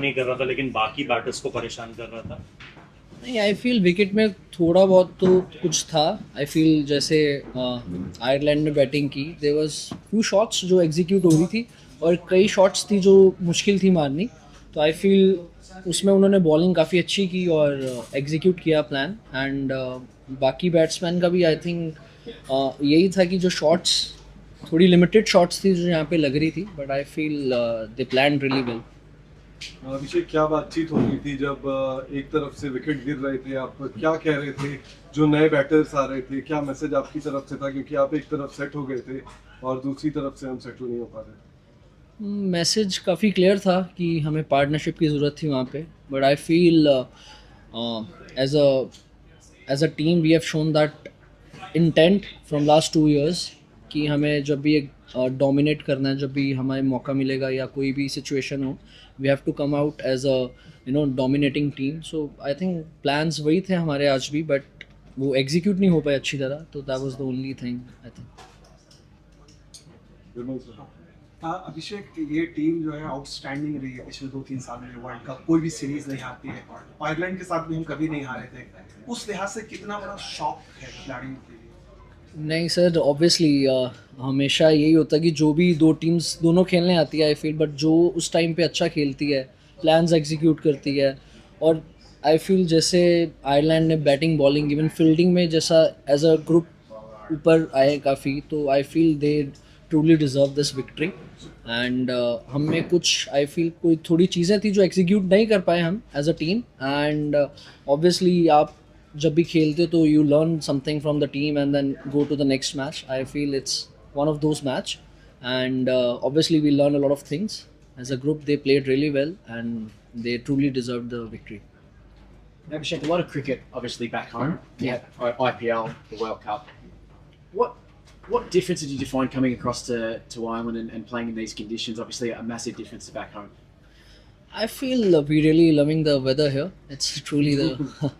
नहीं कर रहा था लेकिन बाकी बैटर्स को परेशान कर रहा था? नहीं, आई फील विकेट में थोड़ा बहुत तो कुछ था। आई फील जैसे आयरलैंड ने बैटिंग की, देयर वाज फ्यू शॉट्स जो एग्जीक्यूट हो रही थी और कई शॉट्स थी जो मुश्किल थी मारनी। तो आई फील उसमें उन्होंने बॉलिंग काफ़ी अच्छी की और एग्जीक्यूट किया प्लान। एंड बाकी बैट्समैन का भी आई थिंक यही था कि जो शॉट्स थोड़ी लिमिटेड शॉट्स थी जो यहाँ पे लग रही थी, but I feel they plan really well. Abhishek, क्या बातचीत हो रही थी जब एक तरफ से विकेट गिर रहे थे? आप क्या कह रहे थे? जो नए बैटर्स आ रहे थे, क्या मैसेज आपकी तरफ से था? क्योंकि आप एक तरफ सेट हो गए थे और दूसरी तरफ से हम सेट नहीं हो पा रहे। मैसेज काफ़ी क्लियर था कि हमें पार्टनरशिप की ज़रूरत थी वहाँ पे। But I feel as a team we have shown that intent from last 2 years कि हमें जब भी एक डोमिनेट करना है, जब भी हमें मौका मिलेगा या कोई भी सिचुएशन हो, we have to come out as a dominating team. So I think plans वही थे हमारे आज भी, बट वो एग्जीक्यूट नहीं हो पाए अच्छी तरह। तो that was the only thing I think. Vimal sir. Abhishek, ये टीम जो है आउटस्टैंडिंग रही है पिछले 2-3 साल में। वर्ल्ड कप कोई भी सीरीज नहीं हारती है, आयरलैंड के साथ भी हम कभी नहीं हारे थे। उस लिहाज से कितना बड़ा शॉक है खिलाड़ियों के लिए? नहीं सर, ऑब्वियसली हमेशा यही होता है कि जो भी दो टीम्स दोनों खेलने आती है आई फील, बट जो उस टाइम पे अच्छा खेलती है, प्लान्स एग्जीक्यूट करती है। और आई फील जैसे आयरलैंड ने बैटिंग बॉलिंग इवन फील्डिंग में जैसा एज अ ग्रुप ऊपर आए काफ़ी, तो आई feel they truly deserve this victory. And हमें कुछ आई फील कोई थोड़ी चीज़ें थी जो एग्जीक्यूट नहीं कर पाए हम as a team. And obviously आप जब भी खेलते हो तो you learn something from the team and then go to the next match. I feel it's one of those match and obviously we learn a lot of things as a group. They played really well and they truly deserve the victory. Abhishek, a lot of cricket obviously back home. Yeah, IPL, the World Cup. What difference did you find coming across to Ireland and playing in these conditions? Obviously, a massive difference to back home. I feel we really loving the weather here. It's truly the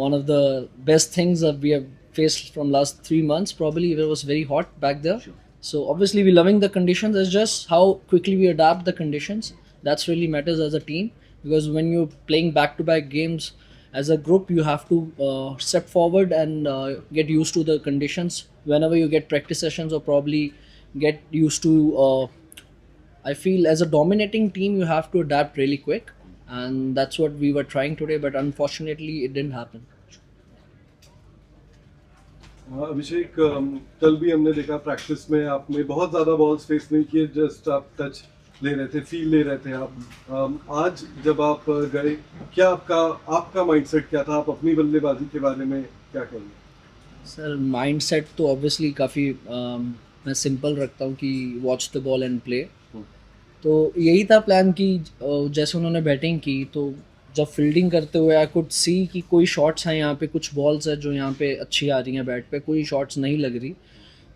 one of the best things that we have faced from last 3 months. Probably it was very hot back there. Sure. So obviously we loving the conditions. It's just how quickly we adapt the conditions. That's really matters as a team, because when you're playing back-to-back games as a group, you have to step forward and get used to the conditions. Whenever you get practice sessions, or probably get used to I feel as a dominating team you have to adapt really quick, and that's what we were trying today, but unfortunately it didn't happen. अभिषेक, कल भी हमने देखा practice में आपने बहुत ज़्यादा balls face नहीं किए, जस्ट आप टच ले रहे थे, फील ले रहे थे आप। आज जब आप गए, क्या आपका माइंडसेट क्या था? आप अपनी बल्लेबाजी के बारे में क्या कहेंगे? सर, माइंडसेट तो ऑब्वियसली काफ़ी मैं सिंपल रखता हूँ कि watch the ball and play. तो यही था प्लान कि जैसे उन्होंने बैटिंग की तो जब फील्डिंग करते हुए आई कुड सी कि कोई शॉट्स हैं यहाँ पे, कुछ बॉल्स हैं जो यहाँ पे अच्छी आ रही हैं बैट पे, कोई शॉट्स नहीं लग रही।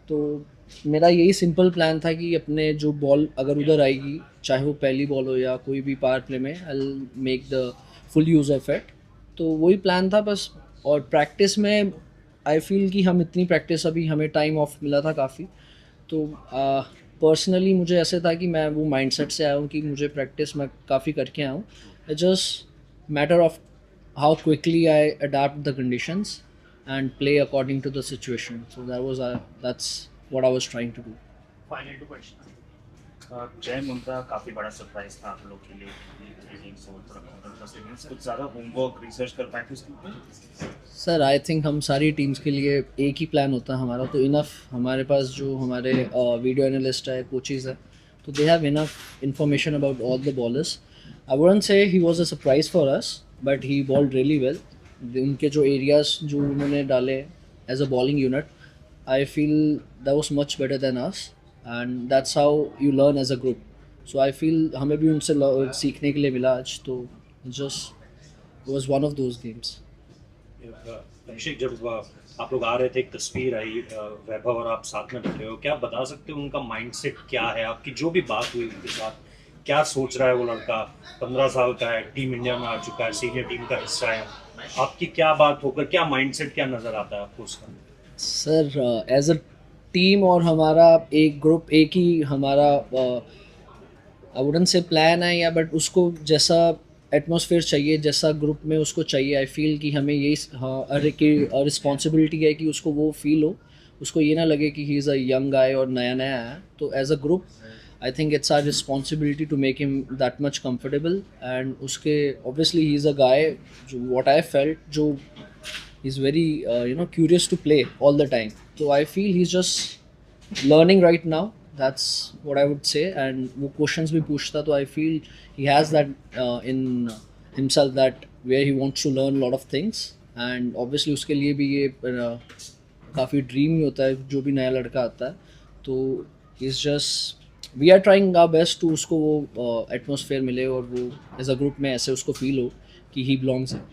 तो मेरा यही सिंपल प्लान था कि अपने जो बॉल अगर उधर आएगी, चाहे वो पहली बॉल हो या कोई भी पावर प्ले में, I will make the full use of it. तो वही प्लान था बस। और प्रैक्टिस में आई फील कि हम इतनी प्रैक्टिस, अभी हमें टाइम ऑफ मिला था काफ़ी, तो पर्सनली मुझे ऐसे था कि मैं वो माइंडसेट से आया हूँ कि मुझे प्रैक्टिस मैं काफ़ी करके आया हूँ। It's just matter of how quickly I adapt the conditions and play according to the situation. So that's what I was trying to do. Final two question. Jay Mundra काफ़ी बड़ा सरप्राइज था आप लोग के लिए, कुछ ज़्यादा होमवर्क रिसर्च कर पाए थे उसके ऊपर? सर, आई थिंक हम सारी टीम्स के लिए एक ही प्लान होता है हमारा, तो इनफ हमारे पास जो हमारे वीडियो एनालिस्ट है, कोचेज़ है, तो they have enough information about all the bowlers. I wouldn't say he was a surprise for us, but he bowled really well. उनके जो एरियाज जो उन्होंने डाले as a bowling unit, I feel that was much better than us, and that's how you learn as a group. So I feel हमें भी उनसे सीखने के लिए मिला आज, तो just was one of those games. अभिषेक, जब आप लोग आ रहे थे, एक तस्वीर आई वैभव और आप साथ में बैठे हो, क्या आप बता सकते हो उनका माइंडसेट क्या है? आपकी जो भी बात हुई उनके साथ, क्या सोच रहा है वो लड़का? 15 साल का है, टीम इंडिया में आ चुका है, सीनियर टीम का हिस्सा है। आपकी क्या बात होकर, क्या माइंडसेट क्या नज़र आता है आपको उसका? सर, एज अ टीम और हमारा एक ग्रुप, एक ही हमारा आई वुडंट से प्लान है या, बट उसको जैसा एटमॉस्फेयर चाहिए जैसा ग्रुप में उसको चाहिए। आई फील कि हमें यही अरे की रिस्पॉन्सिबिलिटी है कि उसको वो फील हो, उसको ये ना लगे कि ही इज़ अ यंग गाय और नया नया है। तो as a group I think it's our responsibility to make him that much comfortable. And उसके obviously he is a guy जो व्हाट आई फेल्ट जो he's very curious to play all the time. So I feel he's just learning right now. That's what I would say. And वो questions भी पूछता तो I feel he has that in himself that where he wants to learn a lot of things. And obviously उसके लिए भी ये काफ़ी dream ही होता है जो भी नया लड़का आता है। तो he's just we are trying our best to उसको वो एटमॉस्फेयर मिले और वो एज अ ग्रुप में ऐसे उसको फील हो कि he belongs here.